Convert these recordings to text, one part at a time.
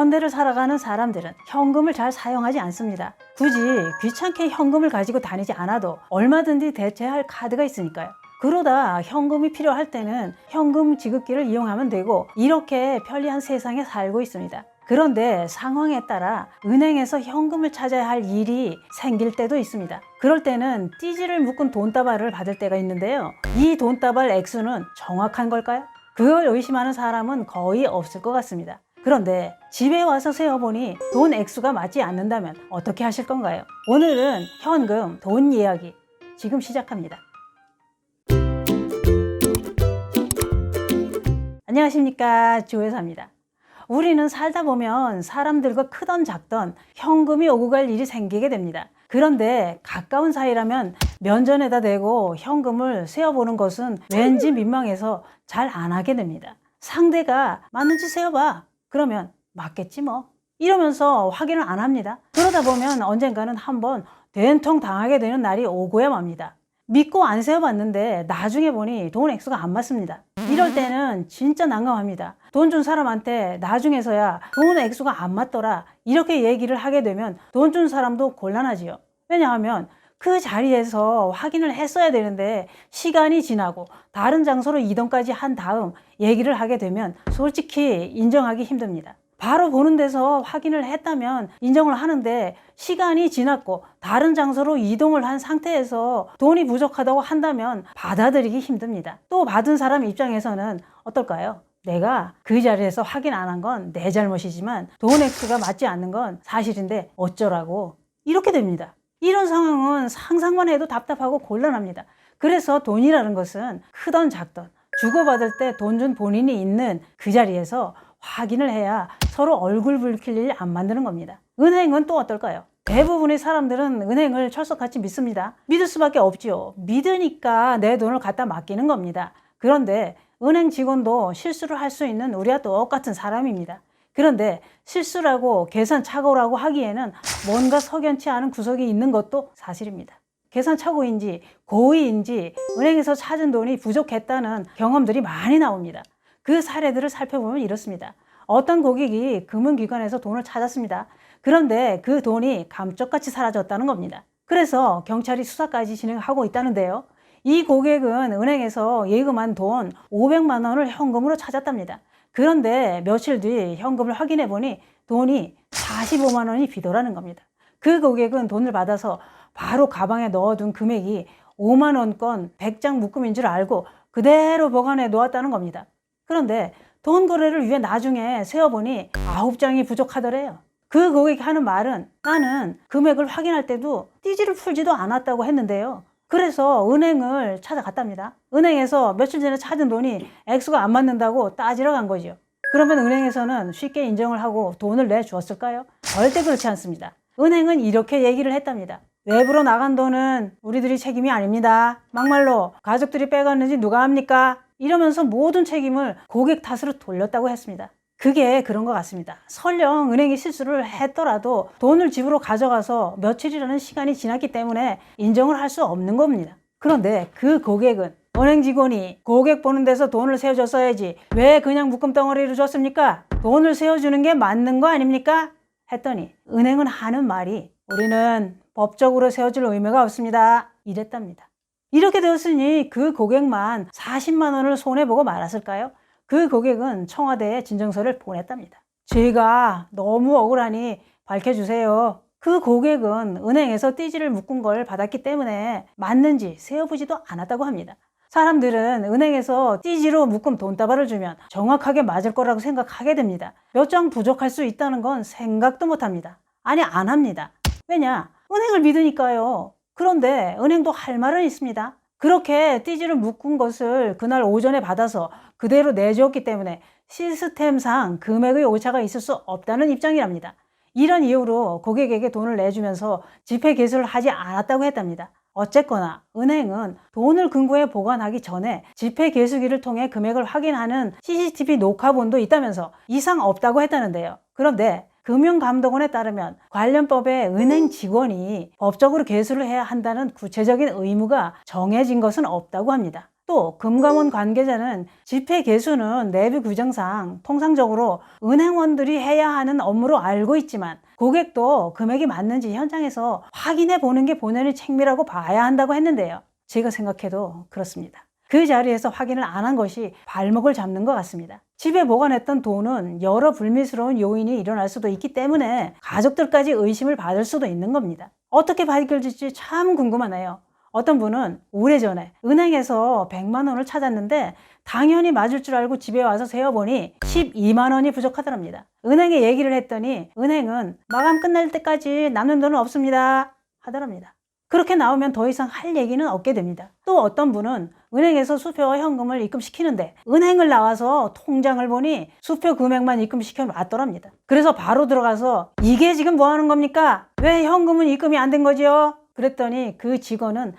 현대를 살아가는 사람들은 현금을 잘 사용하지 않습니다. 굳이 귀찮게 현금을 가지고 다니지 않아도 얼마든지 대체할 카드가 있으니까요. 그러다 현금이 필요할 때는 현금 지급기를 이용하면 되고, 이렇게 편리한 세상에 살고 있습니다. 그런데 상황에 따라 은행에서 현금을 찾아야 할 일이 생길 때도 있습니다. 그럴 때는 띠지를 묶은 돈다발을 받을 때가 있는데요. 이 돈다발 액수는 정확한 걸까요? 그걸 의심하는 사람은 거의 없을 것 같습니다. 그런데 집에 와서 세어보니 돈 액수가 맞지 않는다면 어떻게 하실 건가요? 오늘은 현금, 돈 이야기 지금 시작합니다. 안녕하십니까, 주회사입니다. 우리는 살다 보면 사람들과 크던 작던 현금이 오고 갈 일이 생기게 됩니다. 그런데 가까운 사이라면 면전에다 대고 현금을 세어보는 것은 왠지 민망해서 잘 안 하게 됩니다. 상대가 맞는지 세어봐. 그러면 맞겠지 뭐. 이러면서 확인을 안 합니다. 그러다 보면 언젠가는 한번 된통 당하게 되는 날이 오고야 맙니다. 믿고 안 세어봤는데 나중에 보니 돈 액수가 안 맞습니다. 이럴 때는 진짜 난감합니다. 돈 준 사람한테 나중에서야 돈 액수가 안 맞더라 이렇게 얘기를 하게 되면 돈 준 사람도 곤란하지요. 왜냐하면 그 자리에서 확인을 했어야 되는데 시간이 지나고 다른 장소로 이동까지 한 다음 얘기를 하게 되면 솔직히 인정하기 힘듭니다. 바로 보는 데서 확인을 했다면 인정을 하는데, 시간이 지났고 다른 장소로 이동을 한 상태에서 돈이 부족하다고 한다면 받아들이기 힘듭니다. 또 받은 사람 입장에서는 어떨까요? 내가 그 자리에서 확인 안 한 건 내 잘못이지만 돈 액수가 맞지 않는 건 사실인데 어쩌라고, 이렇게 됩니다. 이런 상황은 상상만 해도 답답하고 곤란합니다. 그래서 돈이라는 것은 크던 작던 주고받을 때 돈 준 본인이 있는 그 자리에서 확인을 해야 서로 얼굴 붉힐 일 안 만드는 겁니다. 은행은 또 어떨까요? 대부분의 사람들은 은행을 철석같이 믿습니다. 믿을 수밖에 없지요. 믿으니까 내 돈을 갖다 맡기는 겁니다. 그런데 은행 직원도 실수를 할 수 있는 우리와 똑같은 사람입니다. 그런데 실수라고 계산 착오라고 하기에는 뭔가 석연치 않은 구석이 있는 것도 사실입니다. 계산 착오인지 고의인지 은행에서 찾은 돈이 부족했다는 경험들이 많이 나옵니다. 그 사례들을 살펴보면 이렇습니다. 어떤 고객이 금융기관에서 돈을 찾았습니다. 그런데 그 돈이 감쪽같이 사라졌다는 겁니다. 그래서 경찰이 수사까지 진행하고 있다는데요. 이 고객은 은행에서 예금한 돈 500만 원을 현금으로 찾았답니다. 그런데 며칠 뒤 현금을 확인해 보니 돈이 45만 원이 비더라는 겁니다. 그 고객은 돈을 받아서 바로 가방에 넣어둔 금액이 5만 원권 100장 묶음인 줄 알고 그대로 보관해 놓았다는 겁니다. 그런데 돈 거래를 위해 나중에 세어보니 9장이 부족하더래요. 그 고객이 하는 말은 나는 금액을 확인할 때도 띠지를 풀지도 않았다고 했는데요. 그래서 은행을 찾아갔답니다. 은행에서 며칠 전에 찾은 돈이 액수가 안 맞는다고 따지러 간 거죠. 그러면 은행에서는 쉽게 인정을 하고 돈을 내주었을까요? 절대 그렇지 않습니다. 은행은 이렇게 얘기를 했답니다. 외부로 나간 돈은 우리들이 책임이 아닙니다. 막말로 가족들이 빼갔는지 누가 합니까? 이러면서 모든 책임을 고객 탓으로 돌렸다고 했습니다. 그게 그런 것 같습니다. 설령 은행이 실수를 했더라도 돈을 집으로 가져가서 며칠이라는 시간이 지났기 때문에 인정을 할 수 없는 겁니다. 그런데 그 고객은 은행 직원이 고객 보는 데서 돈을 세워줬어야지 왜 그냥 묶음 덩어리를 줬습니까? 돈을 세워주는 게 맞는 거 아닙니까? 했더니 은행은 하는 말이 우리는 법적으로 세워줄 의무가 없습니다. 이랬답니다. 이렇게 되었으니 그 고객만 40만 원을 손해보고 말았을까요? 그 고객은 청와대에 진정서를 보냈답니다. 제가 너무 억울하니 밝혀주세요. 그 고객은 은행에서 띠지를 묶은 걸 받았기 때문에 맞는지 세어보지도 않았다고 합니다. 사람들은 은행에서 띠지로 묶은 돈다발을 주면 정확하게 맞을 거라고 생각하게 됩니다. 몇 장 부족할 수 있다는 건 생각도 못합니다. 아니, 안 합니다. 왜냐? 은행을 믿으니까요. 그런데 은행도 할 말은 있습니다. 그렇게 띠지를 묶은 것을 그날 오전에 받아서 그대로 내주었기 때문에 시스템상 금액의 오차가 있을 수 없다는 입장이랍니다. 이런 이유로 고객에게 돈을 내주면서 지폐 개수를 하지 않았다고 했답니다. 어쨌거나 은행은 돈을 금고에 보관하기 전에 지폐 개수기를 통해 금액을 확인하는 CCTV 녹화본도 있다면서 이상 없다고 했다는데요. 그런데 금융감독원에 따르면 관련 법에 은행 직원이 법적으로 개수를 해야 한다는 구체적인 의무가 정해진 것은 없다고 합니다. 또 금감원 관계자는 지폐 개수는 내부 규정상 통상적으로 은행원들이 해야 하는 업무로 알고 있지만 고객도 금액이 맞는지 현장에서 확인해 보는 게 본연의 책무라고 봐야 한다고 했는데요. 제가 생각해도 그렇습니다. 그 자리에서 확인을 안 한 것이 발목을 잡는 것 같습니다. 집에 보관했던 돈은 여러 불미스러운 요인이 일어날 수도 있기 때문에 가족들까지 의심을 받을 수도 있는 겁니다. 어떻게 밝혀질지 참 궁금하네요. 어떤 분은 오래전에 은행에서 100만 원을 찾았는데 당연히 맞을 줄 알고 집에 와서 세어보니 12만 원이 부족하더랍니다. 은행에 얘기를 했더니 은행은 마감 끝날 때까지 남는 돈은 없습니다 하더랍니다. 그렇게 나오면 더 이상 할 얘기는 없게 됩니다. 또 어떤 분은 은행에서 수표와 현금을 입금시키는데 은행을 나와서 통장을 보니 수표 금액만 입금시켜 놨더랍니다. 그래서 바로 들어가서 이게 지금 뭐 하는 겁니까? 왜 현금은 입금이 안 된 거지요? 그랬더니 그 직원은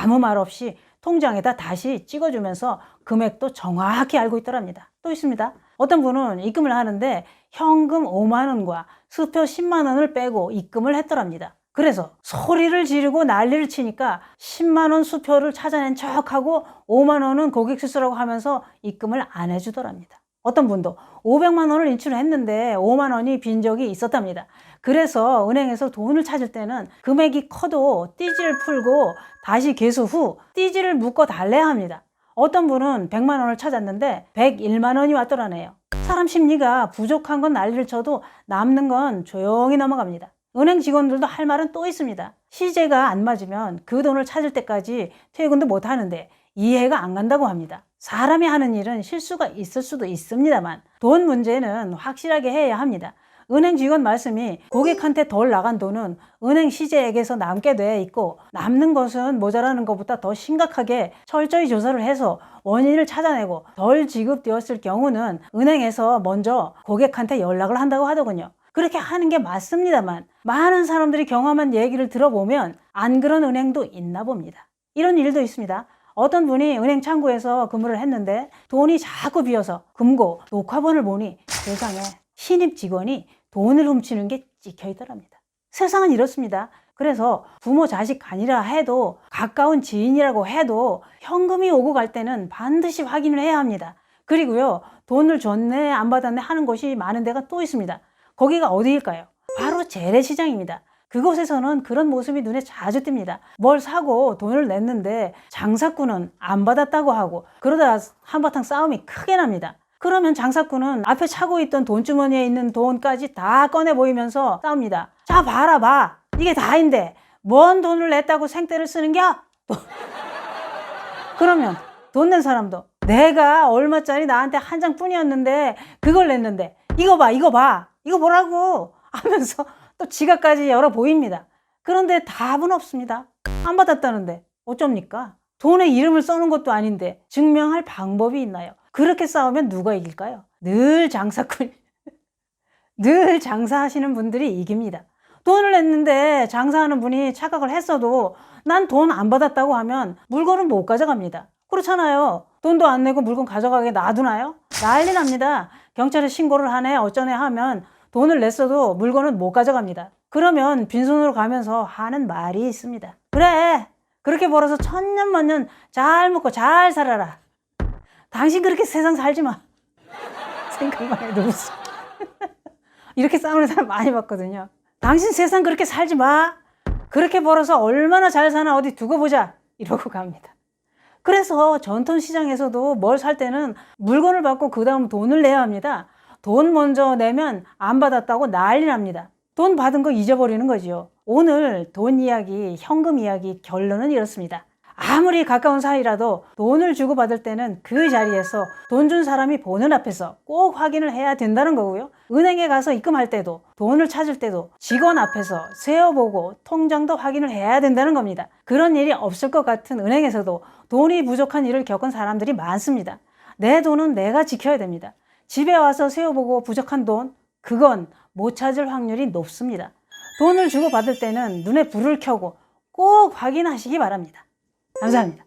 아무 말 없이 통장에다 다시 찍어주면서 금액도 정확히 알고 있더랍니다. 또 있습니다. 어떤 분은 입금을 하는데 현금 5만 원과 수표 10만 원을 빼고 입금을 했더랍니다. 그래서 소리를 지르고 난리를 치니까 10만 원 수표를 찾아낸 척하고 5만 원은 고객 실수라고 하면서 입금을 안 해주더랍니다. 어떤 분도 500만 원을 인출을 했는데 5만 원이 빈 적이 있었답니다. 그래서 은행에서 돈을 찾을 때는 금액이 커도 띠지를 풀고 다시 개수 후 띠지를 묶어 달래야 합니다. 어떤 분은 100만 원을 찾았는데 101만 원이 왔더라네요. 사람 심리가 부족한 건 난리를 쳐도 남는 건 조용히 넘어갑니다. 은행 직원들도 할 말은 또 있습니다. 시제가 안 맞으면 그 돈을 찾을 때까지 퇴근도 못 하는데 이해가 안 간다고 합니다. 사람이 하는 일은 실수가 있을 수도 있습니다만 돈 문제는 확실하게 해야 합니다. 은행 직원 말씀이 고객한테 덜 나간 돈은 은행 시제액에서 남게 돼 있고 남는 것은 모자라는 것보다 더 심각하게 철저히 조사를 해서 원인을 찾아내고 덜 지급되었을 경우는 은행에서 먼저 고객한테 연락을 한다고 하더군요. 그렇게 하는 게 맞습니다만 많은 사람들이 경험한 얘기를 들어보면 안 그런 은행도 있나 봅니다. 이런 일도 있습니다. 어떤 분이 은행 창구에서 근무를 했는데 돈이 자꾸 비어서 금고 녹화본을 보니 세상에 신입 직원이 돈을 훔치는 게 찍혀 있더랍니다. 세상은 이렇습니다. 그래서 부모 자식 간이라 해도 가까운 지인이라고 해도 현금이 오고 갈 때는 반드시 확인을 해야 합니다. 그리고요, 돈을 줬네 안 받았네 하는 곳이 많은 데가 또 있습니다. 거기가 어디일까요? 바로 재래시장입니다. 그곳에서는 그런 모습이 눈에 자주 띕니다. 뭘 사고 돈을 냈는데 장사꾼은 안 받았다고 하고 그러다 한바탕 싸움이 크게 납니다. 그러면 장사꾼은 앞에 차고 있던 돈주머니에 있는 돈까지 다 꺼내 보이면서 싸웁니다. 자 봐라 봐, 이게 다인데 뭔 돈을 냈다고 생떼를 쓰는겨? 그러면 돈 낸 사람도 내가 얼마짜리 나한테 한 장뿐이었는데 그걸 냈는데 이거 봐 이거 뭐라고 하면서 또 지갑까지 열어 보입니다. 그런데 답은 없습니다. 안 받았다는데 어쩝니까? 돈에 이름을 써놓은 것도 아닌데 증명할 방법이 있나요? 그렇게 싸우면 누가 이길까요? 늘 장사하시는 분들이 이깁니다. 돈을 냈는데 장사하는 분이 착각을 했어도 난 돈 안 받았다고 하면 물건은 못 가져갑니다. 그렇잖아요. 돈도 안 내고 물건 가져가게 놔두나요? 난리 납니다. 경찰에 신고를 하네 어쩌네 하면 돈을 냈어도 물건은 못 가져갑니다. 그러면 빈손으로 가면서 하는 말이 있습니다. 그래, 그렇게 벌어서 천년만년 잘 먹고 잘 살아라. 당신 그렇게 세상 살지 마. 생각만 해도 웃어. 이렇게 싸우는 사람 많이 봤거든요. 당신 세상 그렇게 살지 마. 그렇게 벌어서 얼마나 잘 사나 어디 두고 보자. 이러고 갑니다. 그래서 전통시장에서도 뭘 살 때는 물건을 받고 그 다음 돈을 내야 합니다. 돈 먼저 내면 안 받았다고 난리 납니다. 돈 받은 거 잊어버리는 거지요. 오늘 돈 이야기, 현금 이야기 결론은 이렇습니다. 아무리 가까운 사이라도 돈을 주고받을 때는 그 자리에서 돈 준 사람이 보는 앞에서 꼭 확인을 해야 된다는 거고요. 은행에 가서 입금할 때도 돈을 찾을 때도 직원 앞에서 세어보고 통장도 확인을 해야 된다는 겁니다. 그런 일이 없을 것 같은 은행에서도 돈이 부족한 일을 겪은 사람들이 많습니다. 내 돈은 내가 지켜야 됩니다. 집에 와서 세어보고 부족한 돈, 그건 못 찾을 확률이 높습니다. 돈을 주고받을 때는 눈에 불을 켜고 꼭 확인하시기 바랍니다. 감사합니다.